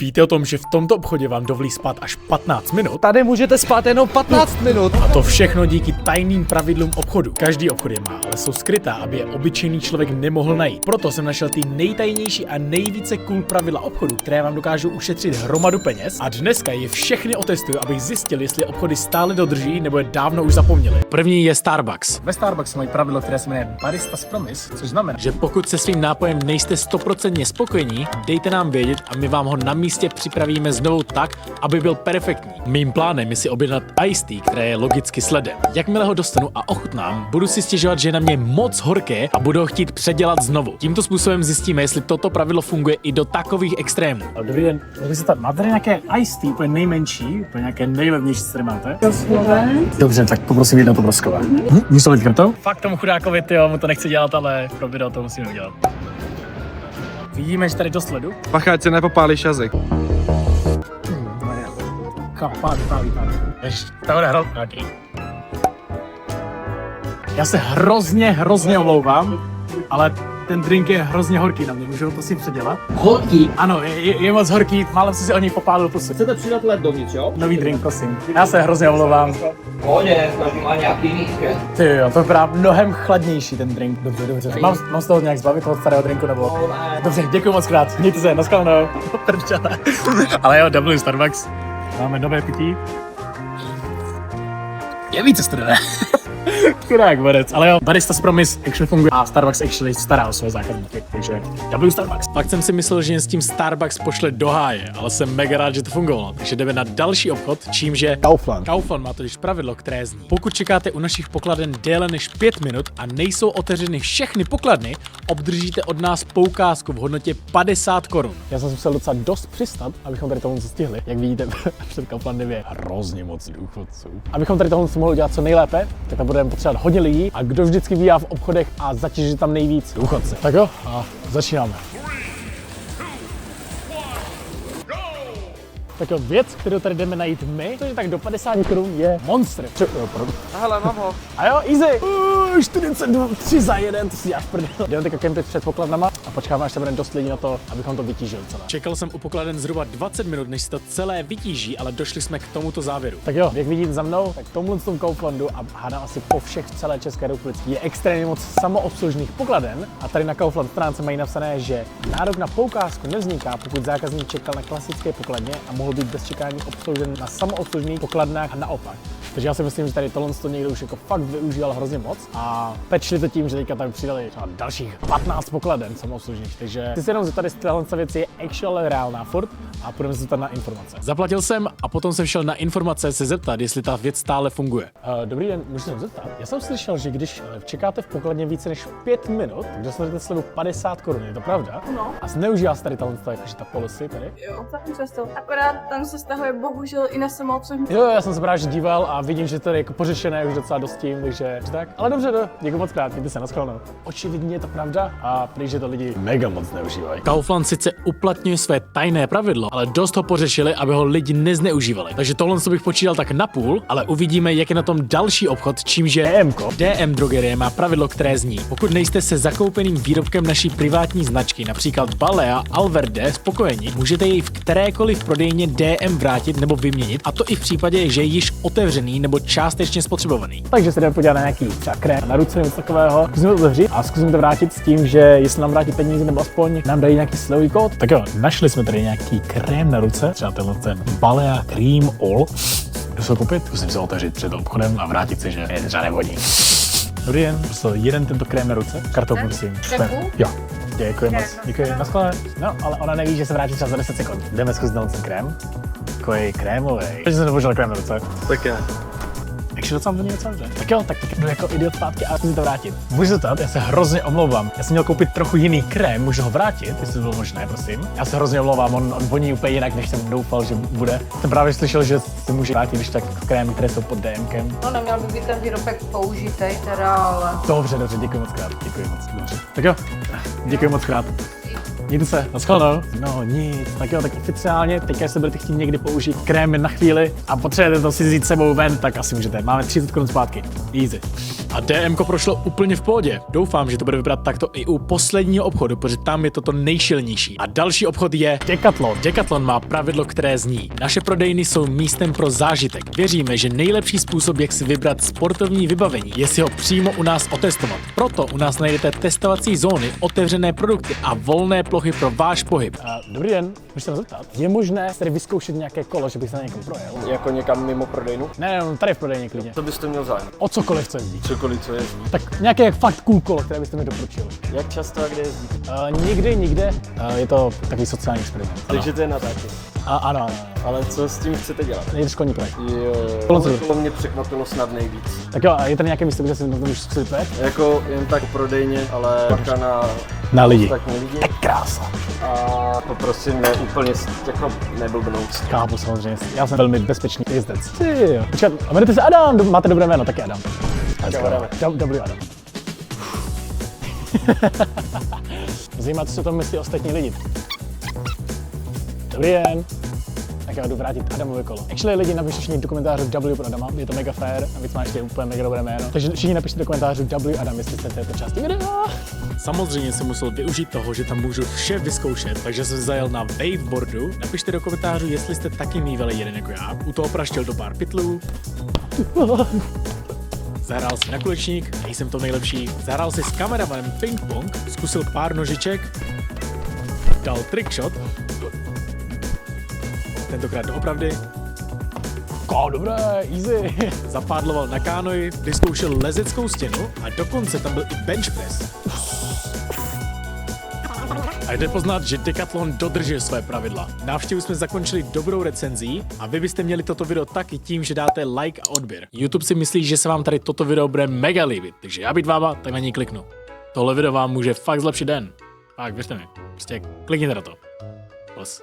Víte o tom, že v tomto obchodě vám dovolí spát až 15 minut? Tady můžete spát jenom 15 minut. A to všechno díky tajným pravidlům obchodu. Každý obchod je má, ale jsou skrytá, aby je obyčejný člověk nemohl najít. Proto jsem našel ty nejtajnější a nejvíce cool pravidla obchodu, které vám dokážou ušetřit hromadu peněz. A dneska je všechny otestuju, abych zjistil, jestli obchody stále dodrží nebo je dávno už zapomněli. První je Starbucks. Ve Starbucks mají pravidlo, které se jmenuje Barista's Promise, což znamená, že pokud se svým nápojem nejste 100% spokojení, dejte nám vědět a my vám ho na místě připravíme znovu tak, aby byl perfektní. Mým plánem je si objednat iced tea, které je logicky sledem. Jakmile ho dostanu a ochutnám, budu si stěžovat, že je na mě moc horké a budu ho chtít předělat znovu. Tímto způsobem zjistíme, jestli toto pravidlo funguje i do takových extrémů. Dobrý den, máte tady nějaké iced tea, úplně nejmenší, úplně nějaké nejlevnější, co tady máte? Dobře, tak poprosím jedno to broskové. Můžu to být kartou? Fakt tomu chudákovi, tyjo, mu to nechci dělat, ale pro video to musíme udělat. Vidíme, že tady dost ledu. Bacha, ať se nepopálíš jazyk. Pálí. Tohle hrozně. Já se hrozně omlouvám, ale ten drink je hrozně horký na mě, můžu ho prosím předělat? Horký? Ano, je moc horký, málem jsem si o něj popálil pusy. Chcete přidat led dovnitř, jo? Nový drink, prosím. Já se hrozně omlouvám. Pohodě, každý má nějaký místě. Tyjo, to vypadá mnohem chladnější ten drink. Dobře. Mám z toho nějak zbavit toho starého drinku nebo? Dobře, děkuji moc krát. Mějte se, naschledanou. Ale jo, W Starbucks. Máme nové pití. Je více studené. Chudák borec, ale jo, Barista's Promise actually funguje a Starbucks actually stará o své zákazníky, takže W Starbucks. Fakt jsem si myslel, že jen s tím Starbucks pošle do háje, ale jsem mega rád, že to fungovalo, takže jdeme na další obchod, čímž je Kaufland. Kaufland má totiž pravidlo, které zní: pokud čekáte u našich pokladen déle než 5 minut a nejsou otevřeny všechny pokladny, obdržíte od nás poukázku v hodnotě 50 korun. Já jsem musel docela dost přistat, abychom tady tohle stihli. Jak vidíte, před Kauflandem je hrozně moc důchodců. Abychom tady tohle mohli dělat co nejlépe, tak tam budeme potřebovat hodně lidí a kdo vždycky bývá v obchodech a zatíží tam nejvíc? Důchodci. Tak jo, a začínáme. Tak jo, věc, kterou tady jdeme najít my, což je tak do 50 korun, je Monster. Hele, mám ho. A jo, easy! 43 za jeden, to si děláš prdel. Jdeme teďka kempit před pokladnama a počkáme, až se bude dost lidí na to, abychom to vytížili celé. Čekal jsem u pokladen zhruba 20 minut, než se to celé vytíží, ale došli jsme k tomuto závěru. Tak jo, jak vidíte za mnou, tak tomhle tom Kauflandu a hádám asi po všech v celé České republice je extrémně moc samoobslužných pokladen a tady na Kaufland stránce mají napsané, že nárok na poukázku nevzniká, pokud zákazník čekal na klasické pokladně a mohl být bez čekání obsloužen na samoobslužných pokladnách a naopak. Takže já si myslím, že tady tohle někdo už jako fakt využíval hrozně moc a pečli to tím, že teďka tam přidali třeba dalších 15 pokladen samoobslužných. Takže chci si jenom zeptat, jestli tahle věc je actually reálná furt a půjdeme se zeptat na informace. Zaplatil jsem a potom jsem šel na informace se zeptat, jestli ta věc stále funguje. Dobrý den, můžu se zeptat? Já jsem slyšel, že když čekáte v pokladně více než 5 minut, tak dostanete slevu 50 korun, je to pravda? No. A zneužívá se tady jakože ta policy tady? Jo, tak často. Akorát tam se stahuje bohužel i na samoobslužný. Jo, já jsem se právě díval a vidím, že to je jako pořešené už docela dost tím, takže tak. Ale dobře, děkuji moc krát, mějte se, naschledanou. Očividně je to pravda a prý, že to lidi mega moc neužívají. Kaufland sice uplatňuje své tajné pravidlo, ale dost ho pořešili, aby ho lidi nezneužívali. Takže tohle bych počítal tak na půl, ale uvidíme, jak je na tom další obchod, čímž je DM drogerie má pravidlo, které zní: pokud nejste se zakoupeným výrobkem naší privátní značky, například Balea, Alverde, spokojeni, můžete jej v kterékoliv prodejně DM vrátit nebo vyměnit, a to i v případě, že je již otevřený nebo částečně spotřebovaný. Takže se jdeme podívat na nějaký třeba krém na ruce nebo takového. Zkusíme to otevřít a zkusíme to vrátit s tím, že jestli nám vrátí peníze nebo aspoň nám dají nějaký slevový kód. Tak jo, našli jsme tady nějaký krém na ruce, třeba tenhle ten Balea Cream All. Jdu se ho koupit, zkusím se otevřít před obchodem a vrátit si, že je třeba nevodí. Dobrý den, prostě jeden tento krém na ruce. Kartou prosím. Jo. Děkuji moc. Děkuji. Naschle. No, ale ona neví, že se vrátí třeba za 10 sekund. Jdeme zkusit ten krém. Takový krémový. Takže jsem nepožil krém na ruce. Tak já. Takže docela to něco dobře. Tak jo, tak jdu jako idiot zpátky a zkusím to vrátit. Můžu to já se hrozně omlouvám. Já jsem měl koupit trochu jiný krém, můžu ho vrátit, jestli to bylo možné, prosím. Já se hrozně omlouvám, on voní úplně jinak, než jsem doufal, že bude. Jsem právě slyšel, že se může vrátit, když tak krémy, které jsou pod DMkem. No, neměl by být ten výrobek použitej teda, ale... Dobře, děkuji moc krát, děkuji moc. Dobře. Tak jo, děkuji moc krát. Mějte se, naschledanou. No nic, tak jo, tak oficiálně, teďka se budete chtít někdy použít krém na chvíli a potřebujete to si vzít sebou ven, tak asi můžete. Máme 30 korun zpátky. Easy. A DMko prošlo úplně v pohodě. Doufám, že to bude vypadat takto i u posledního obchodu, protože tam je to nejšilnější. A další obchod je Decathlon. Decathlon má pravidlo, které zní: naše prodejny jsou místem pro zážitek. Věříme, že nejlepší způsob, jak si vybrat sportovní vybavení, je si ho přímo u nás otestovat. Proto u nás najdete testovací zóny, otevřené produkty a volné plochy pro váš pohyb. Dobrý den, můžu se zeptat? Je možné tady vyzkoušet nějaké kolo, že bych se na někom projel? Jako někam mimo prodejnu? Ne, tady v prodejně klidně. To byste měl zájem. O cokoliv, co jezdí. Cokoliv, co jezdí. Tak nějaké fakt cool kolo, které byste mi doporučil. Jak často a kde jezdí? Nikde. Je to takový sociální experiment. Takže to je na taky. Ano. Ale co s tím chcete dělat? Je to školní projekt. Jo, Kolonce. to mě překvapilo snad nejvíc. Tak jo, a je tady nějaké místo, kde si na to můžu zkusit vet? Jako jen tak prodejně, ale bacha Na lidi. ostatní lidi. Krása. A poprosím ne úplně jako neblbnout. Chápu samozřejmě, já jsem velmi bezpečný jezdec. Ty jo. Počkat, a jmenujete se Adam, máte dobré jméno, taky Adam. Dobrý Adam. Zajímá, co si o tom myslí ostatní lidi. Dobrý den. Tak já jdu vrátit Adamovi kolo. Actually lidi, napište všichni do komentářů W pro Adama, je to mega fair, navíc má ještě úplně mega dobré jméno. Takže všichni napište do komentářů W Adam, jestli jste v této části videa. Samozřejmě jsem musel využít toho, že tam můžu vše vyzkoušet, takže jsem zajel na waveboardu. Napište do komentářů, jestli jste taky mývali jeden jako já. U toho praštil do pár pytlů. Zahrál si na kulečník, nejsem to nejlepší. Zahrál si s kameramanem ping-pong, zkusil pár nožiček, dal trickshot, tentokrát doopravdy. Dobré, easy. Zapádloval na kánoji, vyzkoušel lezeckou stěnu a dokonce tam byl i bench press. A jde poznat, že Decathlon dodržuje své pravidla. Návštěvu jsme zakončili dobrou recenzí a vy byste měli toto video taky tím, že dáte like a odběr. YouTube si myslí, že se vám tady toto video bude mega líbit, takže já být váma, tak na ní kliknu. Tohle video vám může fakt zlepšit den. Fakt, věřte mi. Prostě klikněte na to. Plus.